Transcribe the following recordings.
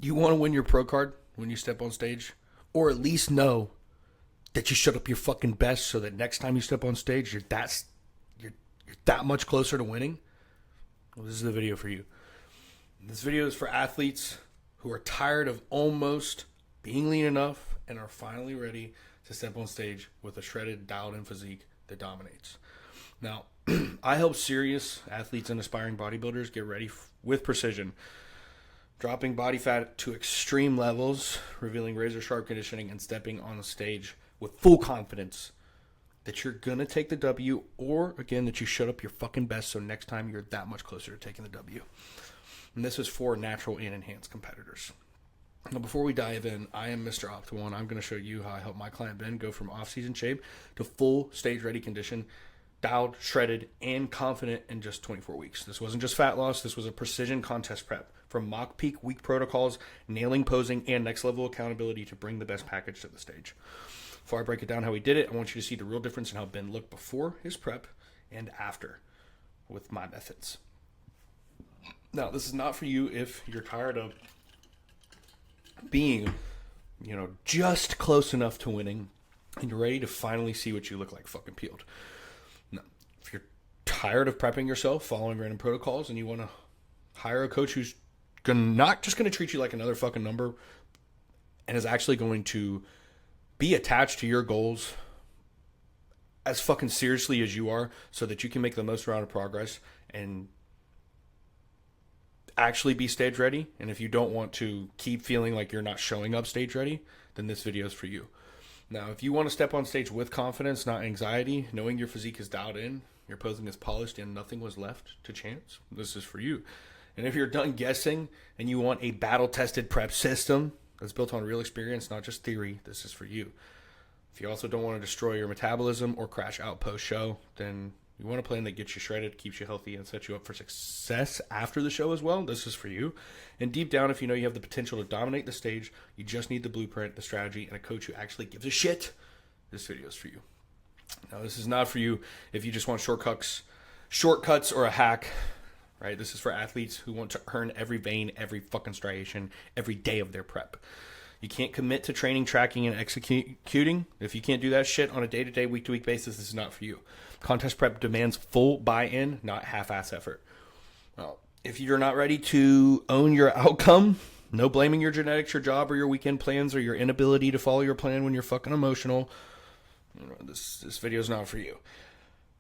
You want to win your pro card when you step on stage, or at least know that you showed up your fucking best, so that next time you step on stage, you're that much closer to winning. Well, this is the video for you. This video is for athletes who are tired of almost being lean enough and are finally ready to step on stage with a shredded, dialed-in physique that dominates. Now, I help serious athletes and aspiring bodybuilders get ready with precision, dropping body fat to extreme levels, revealing razor-sharp conditioning, and stepping on the stage with full confidence that you're going to take the W, or, again, that you showed up your fucking best, so next time you're that much closer to taking the W. And this is for natural and enhanced competitors. Now, before we dive in, I am Mr. Optimal, and I'm going to show you how I help my client Ben go from off-season shape to full stage-ready condition, dialed, shredded, and confident in just 24 weeks. This wasn't just fat loss. This was a precision contest prep, from mock peak week protocols, nailing posing, and next-level accountability to bring the best package to the stage. Before I break it down how he did it, I want you to see the real difference in how Ben looked before his prep and after with my methods. Now, this is not for you if you're tired of being, just close enough to winning and you're ready to finally see what you look like fucking peeled. Now, if you're tired of prepping yourself, following random protocols, and you want to hire a coach who's not just going to treat you like another fucking number and is actually going to be attached to your goals as fucking seriously as you are, so that you can make the most amount of progress and actually be stage ready. And if you don't want to keep feeling like you're not showing up stage ready, then this video is for you. Now, if you want to step on stage with confidence, not anxiety, knowing your physique is dialed in, your posing is polished, and nothing was left to chance, this is for you. And if you're done guessing and you want a battle-tested prep system that's built on real experience, not just theory, this is for you. If you also don't want to destroy your metabolism or crash out post-show, then you want a plan that gets you shredded, keeps you healthy, and sets you up for success after the show as well, this is for you. And deep down, if you know you have the potential to dominate the stage, you just need the blueprint, the strategy, and a coach who actually gives a shit, this video is for you. Now, this is not for you if you just want shortcuts or a hack, right? This is for athletes who want to earn every vein, every fucking striation, every day of their prep. You can't commit to training, tracking, and executing. If you can't do that shit on a day-to-day, week-to-week basis, this is not for you. Contest prep demands full buy-in, not half-ass effort. Well, if you're not ready to own your outcome, no blaming your genetics, your job, or your weekend plans, or your inability to follow your plan when you're fucking emotional, this video is not for you.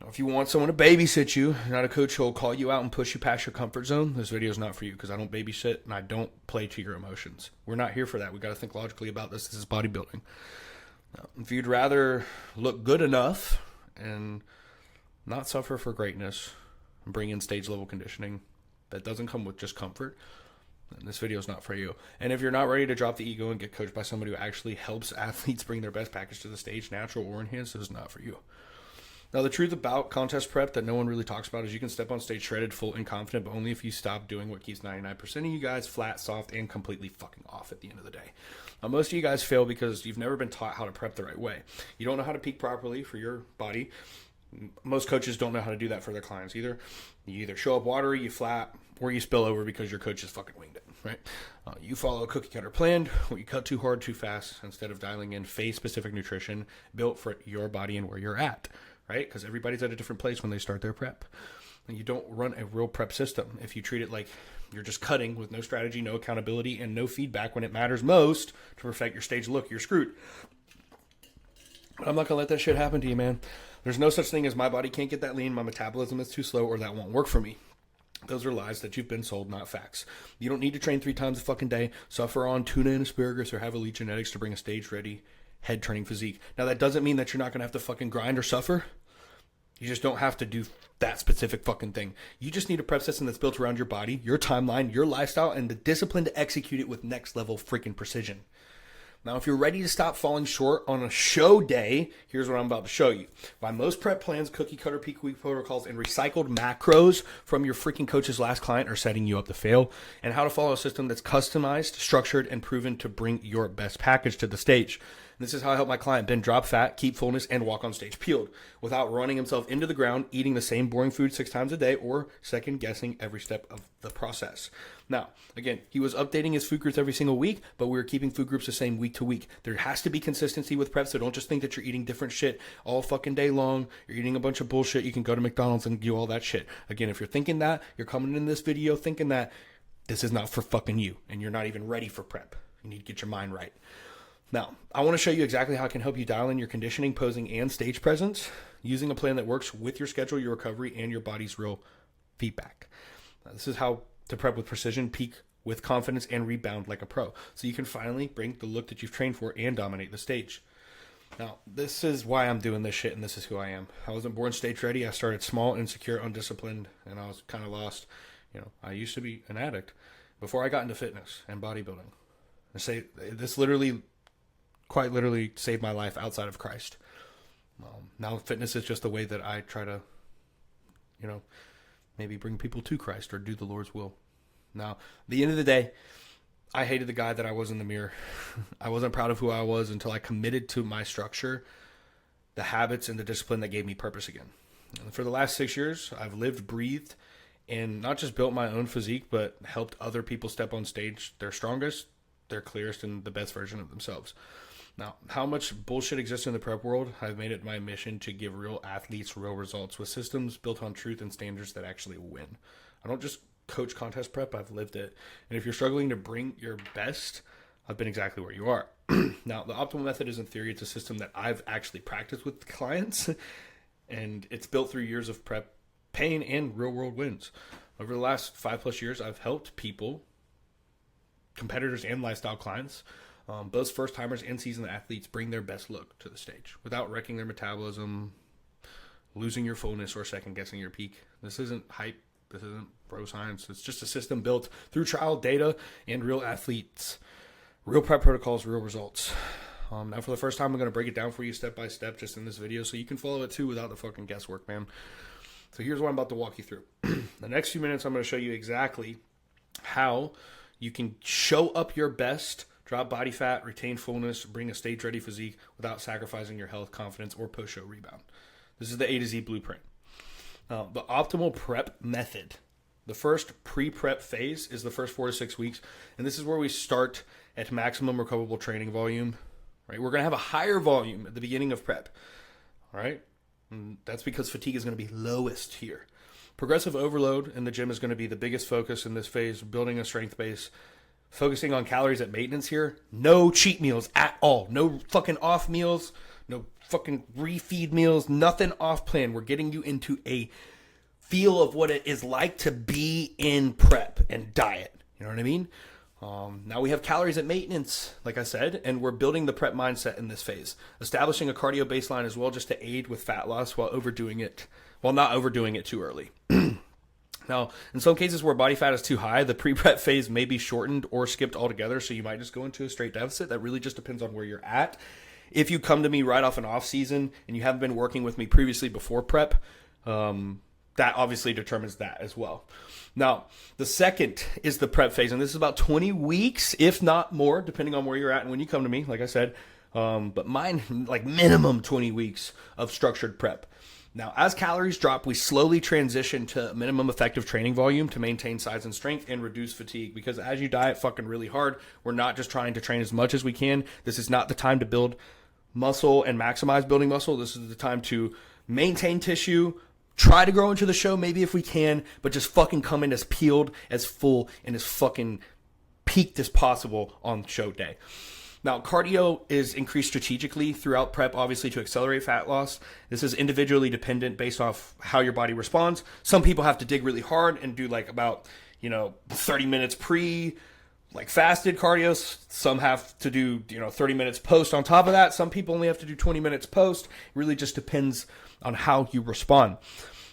Now, if you want someone to babysit you, not a coach who will call you out and push you past your comfort zone, this video is not for you, because I don't babysit and I don't play to your emotions. We're not here for that. We got to think logically about this. This is bodybuilding. Now, if you'd rather look good enough and not suffer for greatness and bring in stage level conditioning that doesn't come with just comfort, then this video is not for you. And if you're not ready to drop the ego and get coached by somebody who actually helps athletes bring their best package to the stage, natural or enhanced, this is not for you. Now, the truth about contest prep that no one really talks about is you can step on stage shredded, full, and confident, but only if you stop doing what keeps 99% of you guys flat, soft, and completely fucking off at the end of the day. Now, most of you guys fail because you've never been taught how to prep the right way. You don't know how to peak properly for your body. Most coaches don't know how to do that for their clients either. You either show up watery, you flat, or you spill over because your coach is fucking winged it, right? You follow a cookie cutter plan, or you cut too hard, too fast, instead of dialing in phase-specific nutrition built for your body and where you're at. Right? Because everybody's at a different place when they start their prep. And you don't run a real prep system if you treat it like you're just cutting with no strategy, no accountability, and no feedback when it matters most to perfect your stage look. You're screwed. But I'm not going to let that shit happen to you, man. There's no such thing as my body can't get that lean, my metabolism is too slow, or that won't work for me. Those are lies that you've been sold, not facts. You don't need to train 3 times a fucking day, suffer on tuna and asparagus, or have elite genetics to bring a stage-ready head turning physique. Now, that doesn't mean that you're not going to have to fucking grind or suffer. You just don't have to do that specific fucking thing. You just need a prep system that's built around your body, your timeline, your lifestyle, and the discipline to execute it with next level freaking precision. Now, if you're ready to stop falling short on a show day, here's what I'm about to show you. By most prep plans, cookie cutter peak week protocols, and recycled macros from your freaking coach's last client are setting you up to fail, and how to follow a system that's customized, structured, and proven to bring your best package to the stage. This is how I help my client bend, drop fat, keep fullness, and walk on stage peeled without running himself into the ground, eating the same boring food 6 times a day, or second guessing every step of the process. Now, again, he was updating his food groups every single week, but we were keeping food groups the same week to week. There has to be consistency with prep, so don't just think that you're eating different shit all fucking day long. You're eating a bunch of bullshit. You can go to McDonald's and do all that shit. Again, if you're thinking that, you're coming in this video thinking that, this is not for fucking you, and you're not even ready for prep. You need to get your mind right. Now, I want to show you exactly how I can help you dial in your conditioning, posing, and stage presence using a plan that works with your schedule, your recovery, and your body's real feedback. Now, this is how to prep with precision, peak with confidence, and rebound like a pro. So you can finally bring the look that you've trained for and dominate the stage. Now, this is why I'm doing this shit, and this is who I am. I wasn't born stage ready. I started small, insecure, undisciplined, and I was kind of lost. I used to be an addict before I got into fitness and bodybuilding. I say this quite literally saved my life outside of Christ. Now fitness is just the way that I try to, maybe bring people to Christ or do the Lord's will. Now, at the end of the day, I hated the guy that I was in the mirror. I wasn't proud of who I was until I committed to my structure, the habits, and the discipline that gave me purpose again. And for the last 6 years, I've lived, breathed, and not just built my own physique, but helped other people step on stage their strongest, their clearest, and the best version of themselves. Now, how much bullshit exists in the prep world, I've made it my mission to give real athletes real results with systems built on truth and standards that actually win. I don't just coach contest prep, I've lived it. And if you're struggling to bring your best, I've been exactly where you are. Now, the optimal method isn't theory, it's a system that I've actually practiced with clients, and it's built through years of prep, pain, and real world wins. Over the last 5+ years, I've helped people, competitors and lifestyle clients, both first timers and seasoned athletes, bring their best look to the stage without wrecking their metabolism, losing your fullness, or second guessing your peak. This isn't hype. This isn't bro science. It's just a system built through trial data and real athletes, real prep protocols, real results. Now for the first time, I'm going to break it down for you step by step just in this video so you can follow it too without the fucking guesswork, man. So here's what I'm about to walk you through. The next few minutes, I'm going to show you exactly how you can show up your best, drop body fat, retain fullness, bring a stage-ready physique without sacrificing your health, confidence, or post-show rebound. This is the A to Z blueprint. Now, the optimal prep method. The first pre-prep phase is the first 4 to 6 weeks, and this is where we start at maximum recoverable training volume. Right? We're going to have a higher volume at the beginning of prep. All right? And that's because fatigue is going to be lowest here. Progressive overload in the gym is going to be the biggest focus in this phase, building a strength base, focusing on calories at maintenance here. No cheat meals at all. No fucking off meals. No fucking refeed meals. Nothing off plan. We're getting you into a feel of what it is like to be in prep and diet. You know what I mean? Now we have calories at maintenance, like I said, and we're building the prep mindset in this phase. Establishing a cardio baseline as well just to aid with fat loss while not overdoing it too early. Now, in some cases where body fat is too high, the pre-prep phase may be shortened or skipped altogether, so you might just go into a straight deficit. That really just depends on where you're at. If you come to me right off an off season and you haven't been working with me previously before prep, that obviously determines that as well. Now, the second is the prep phase, and this is about 20 weeks, if not more, depending on where you're at and when you come to me, like I said. But mine, like minimum 20 weeks of structured prep. Now, as calories drop, we slowly transition to minimum effective training volume to maintain size and strength and reduce fatigue. Because as you diet fucking really hard, we're not just trying to train as much as we can. This is not the time to build muscle and maximize building muscle. This is the time to maintain tissue, try to grow into the show maybe if we can, but just fucking come in as peeled, as full, and as fucking peaked as possible on show day. Now, cardio is increased strategically throughout prep, obviously, to accelerate fat loss. This is individually dependent based off how your body responds. Some people have to dig really hard and do like about, 30 minutes fasted cardio. Some have to do, 30 minutes post on top of that. Some people only have to do 20 minutes post. It really just depends on how you respond.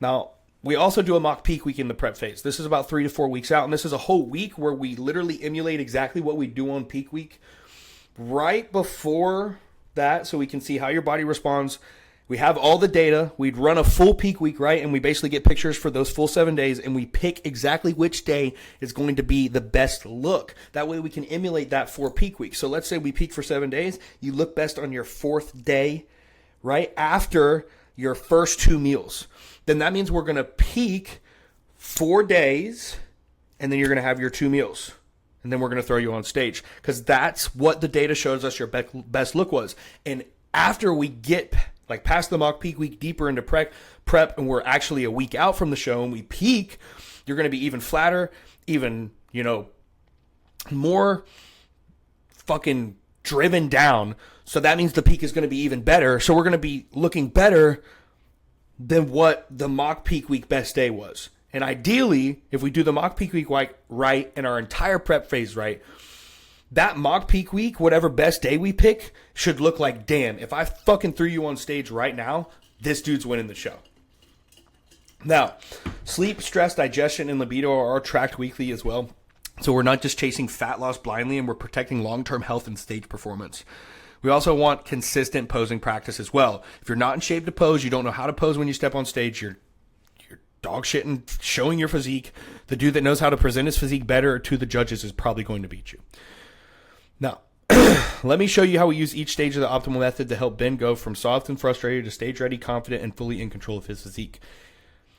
Now, we also do a mock peak week in the prep phase. This is about 3 to 4 weeks out, and this is a whole week where we literally emulate exactly what we do on peak week right before that, so we can see how your body responds We have all the data. We'd run a full peak week, right? And we basically get pictures for those full 7 days, and we pick exactly which day is going to be the best look. That way we can emulate that for peak week. So let's say we peak for 7 days. You look best on your 4th day, right? After your first 2 meals. Then that means we're going to peak 4 days, and then you're going to have your 2 meals. And then we're going to throw you on stage, because that's what the data shows us your best look was. And after we get like past the mock peak week, deeper into prep, and we're actually a week out from the show and we peak, you're going to be even flatter, even, more fucking driven down. So that means the peak is going to be even better. So we're going to be looking better than what the mock peak week best day was. And ideally, if we do the mock peak week right and our entire prep phase right, that mock peak week, whatever best day we pick, should look like, damn, if I fucking threw you on stage right now, this dude's winning the show. Now, sleep, stress, digestion, and libido are tracked weekly as well. So we're not just chasing fat loss blindly, and we're protecting long-term health and stage performance. We also want consistent posing practice as well. If you're not in shape to pose, you don't know how to pose when you step on stage, you're dog shitting, showing your physique. The dude that knows how to present his physique better to the judges is probably going to beat you. Now, let me show you how we use each stage of the optimal method to help Ben go from soft and frustrated to stage ready, confident, and fully in control of his physique.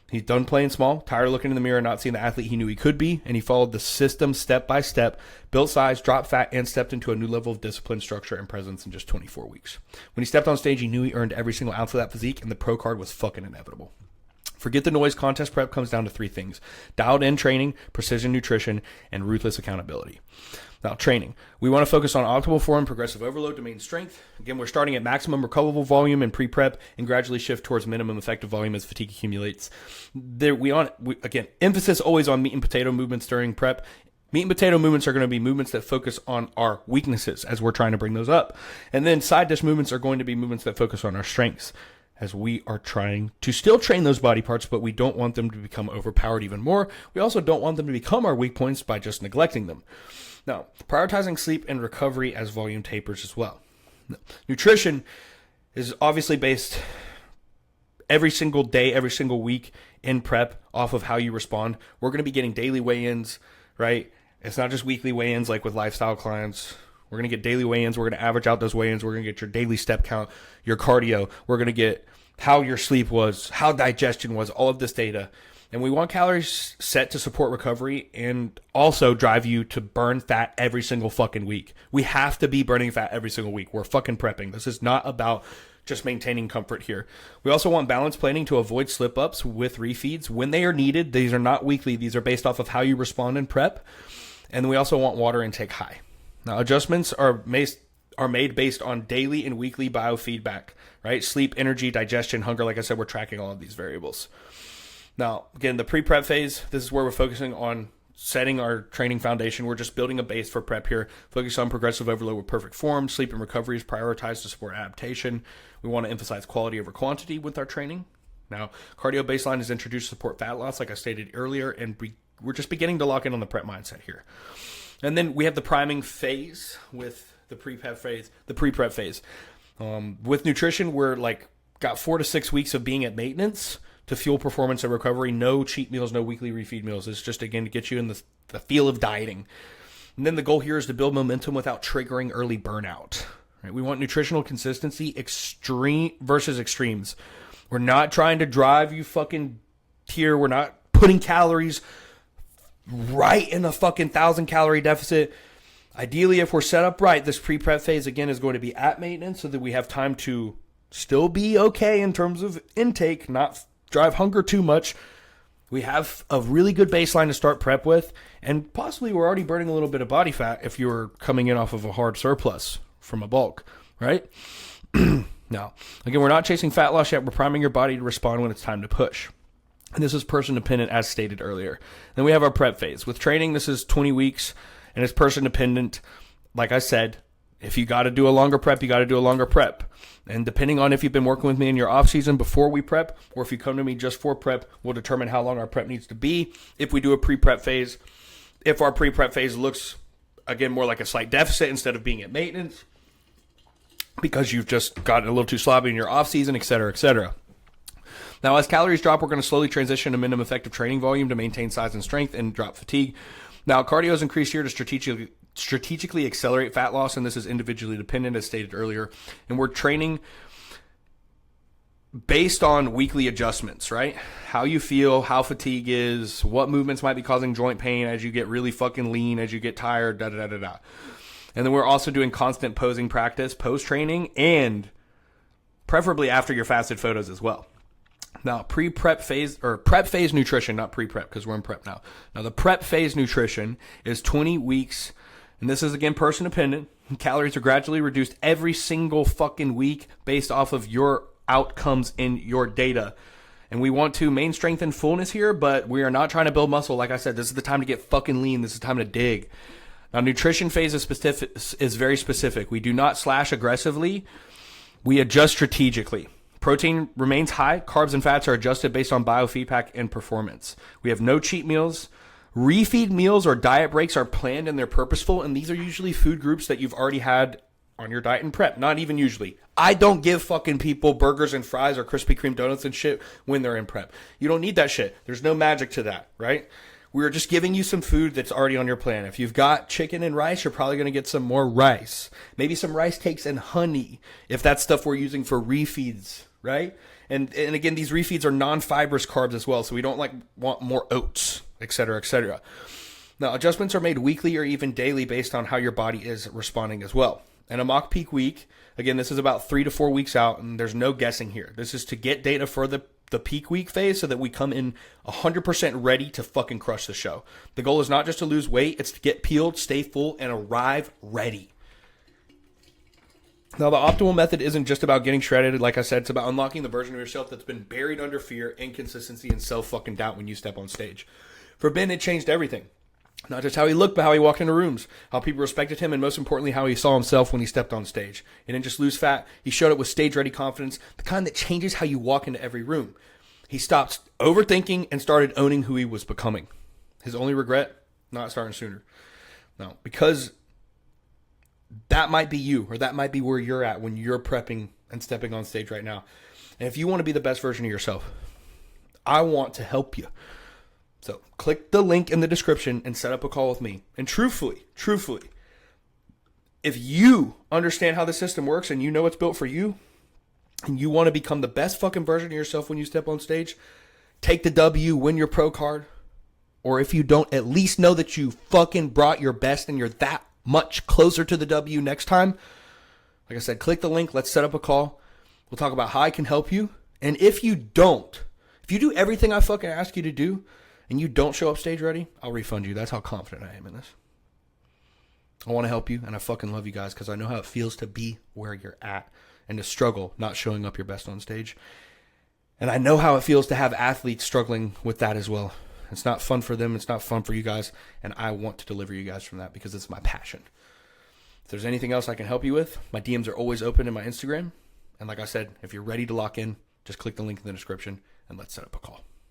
He's done playing small, tired of looking in the mirror, not seeing the athlete he knew he could be, and he followed the system step by step, built size, dropped fat, and stepped into a new level of discipline, structure, and presence in just 24 weeks. When he stepped on stage, he knew he earned every single ounce of that physique, and the pro card was fucking inevitable. Forget the noise. Contest prep comes down to 3 things: dialed in training, precision nutrition, and ruthless accountability. Now, training. We want to focus on optimal form, progressive overload to maintain strength. Again, we're starting at maximum recoverable volume in pre-prep and gradually shift towards minimum effective volume as fatigue accumulates. Again, emphasis always on meat and potato movements during prep. Meat and potato movements are going to be movements that focus on our weaknesses as we're trying to bring those up. And then side dish movements are going to be movements that focus on our strengths, as we are trying to still train those body parts, but we don't want them to become overpowered even more. We also don't want them to become our weak points by just neglecting them. Now, prioritizing sleep and recovery as volume tapers as well. Nutrition is obviously based every single day, every single week in prep off of how you respond. We're going to be getting daily weigh-ins, right? It's not just weekly weigh-ins like with lifestyle clients. We're going to get daily weigh-ins. We're going to average out those weigh-ins. We're going to get your daily step count, your cardio. We're going to get how your sleep was, how digestion was, all of this data. And we want calories set to support recovery and also drive you to burn fat every single fucking week. We have to be burning fat every single week. We're fucking prepping. This is not about just maintaining comfort here. We also want balanced planning to avoid slip-ups with refeeds when they are needed. These are not weekly. These are based off of how you respond in prep. And we also want water intake high. Now, adjustments are made based on daily and weekly biofeedback, right? Sleep, energy, digestion, hunger. Like I said, we're tracking all of these variables. Now, again, the pre-prep phase, this is where we're focusing on setting our training foundation. We're just building a base for prep here. Focus on progressive overload with perfect form. Sleep and recovery is prioritized to support adaptation. We want to emphasize quality over quantity with our training. Now, cardio baseline is introduced to support fat loss, like I stated earlier, and we're just beginning to lock in on the prep mindset here. And then we have the priming phase with the pre-prep phase. With nutrition, we're got 4 to 6 weeks of being at maintenance to fuel performance and recovery. No cheat meals, no weekly refeed meals. It's just, again, to get you in the feel of dieting. And then the goal here is to build momentum without triggering early burnout. Right? We want nutritional consistency, extreme versus extremes. We're not trying to drive you fucking here. We're not putting calories right in a fucking 1,000 calorie deficit. Ideally, if we're set up right, this pre-prep phase, again, is going to be at maintenance so that we have time to still be okay in terms of intake, not drive hunger too much. We have a really good baseline to start prep with, and possibly we're already burning a little bit of body fat if you're coming in off of a hard surplus from a bulk, right? Now, again, we're not chasing fat loss yet. We're priming your body to respond when it's time to push. And this is person dependent, as stated earlier. Then we have our prep phase. With training, this is 20 weeks, and it's person dependent. Like I said, if you got to do a longer prep, you got to do a longer prep. And depending on if you've been working with me in your off season before we prep, or if you come to me just for prep, we'll determine how long our prep needs to be. If we do a pre-prep phase, if our pre-prep phase looks, again, more like a slight deficit instead of being at maintenance, because you've just gotten a little too sloppy in your off season, et cetera, et cetera. Now, as calories drop, we're going to slowly transition to minimum effective training volume to maintain size and strength and drop fatigue. Now, cardio is increased here to strategically accelerate fat loss, and this is individually dependent, as stated earlier. And we're training based on weekly adjustments, right? How you feel, how fatigue is, what movements might be causing joint pain as you get really fucking lean, as you get tired, da-da-da-da-da. And then we're also doing constant posing practice, post-training, and preferably after your fasted photos as well. Now, pre-prep phase, or prep phase nutrition, not pre-prep because we're in prep now. Now, the prep phase nutrition is 20 weeks, and this is, again, person dependent. Calories are gradually reduced every single fucking week based off of your outcomes in your data. And we want to main strength and fullness here, but we are not trying to build muscle. Like I said, this is the time to get fucking lean. This is the time to dig. Now, nutrition phase is very specific. We do not slash aggressively. We adjust strategically. Protein remains high. Carbs and fats are adjusted based on biofeedback and performance. We have no cheat meals. Refeed meals or diet breaks are planned and they're purposeful, and these are usually food groups that you've already had on your diet and prep. Not even usually. I don't give fucking people burgers and fries or Krispy Kreme donuts and shit when they're in prep. You don't need that shit. There's no magic to that, right? We're just giving you some food that's already on your plan. If you've got chicken and rice, you're probably going to get some more rice. Maybe some rice cakes and honey, if that's stuff we're using for refeeds, right? And again, these refeeds are non-fibrous carbs as well, so we don't want more oats, et cetera, et cetera. Now, adjustments are made weekly or even daily based on how your body is responding as well. And a mock peak week, again, this is about 3 to 4 weeks out, and there's no guessing here. This is to get data for the peak week phase so that we come in 100% ready to fucking crush the show. The goal is not just to lose weight, it's to get peeled, stay full, and arrive ready. Now, the optimal method isn't just about getting shredded. Like I said, it's about unlocking the version of yourself that's been buried under fear, inconsistency, and self-fucking-doubt when you step on stage. For Ben, it changed everything. Not just how he looked, but how he walked into rooms, how people respected him, and most importantly, how he saw himself when he stepped on stage. He didn't just lose fat. He showed up with stage-ready confidence, the kind that changes how you walk into every room. He stopped overthinking and started owning who he was becoming. His only regret, not starting sooner. No, because that might be you, or that might be where you're at when you're prepping and stepping on stage right now. And if you want to be the best version of yourself, I want to help you. So click the link in the description and set up a call with me. And truthfully, if you understand how the system works and you know it's built for you, and you want to become the best fucking version of yourself when you step on stage, take the W, win your pro card. Or if you don't, at least know that you fucking brought your best and you're that much closer to the W next time. Like I said, click the link. Let's set up a call. We'll talk about how I can help you. And if you do everything I fucking ask you to do, and you don't show up stage ready, I'll refund you. That's how confident I am in this. I want to help you, and I fucking love you guys because I know how it feels to be where you're at and to struggle not showing up your best on stage. And I know how it feels to have athletes struggling with that as well. It's not fun for them. It's not fun for you guys, and I want to deliver you guys from that because it's my passion. If there's anything else I can help you with, my DMs are always open in my Instagram. And like I said, if you're ready to lock in, just click the link in the description, and let's set up a call.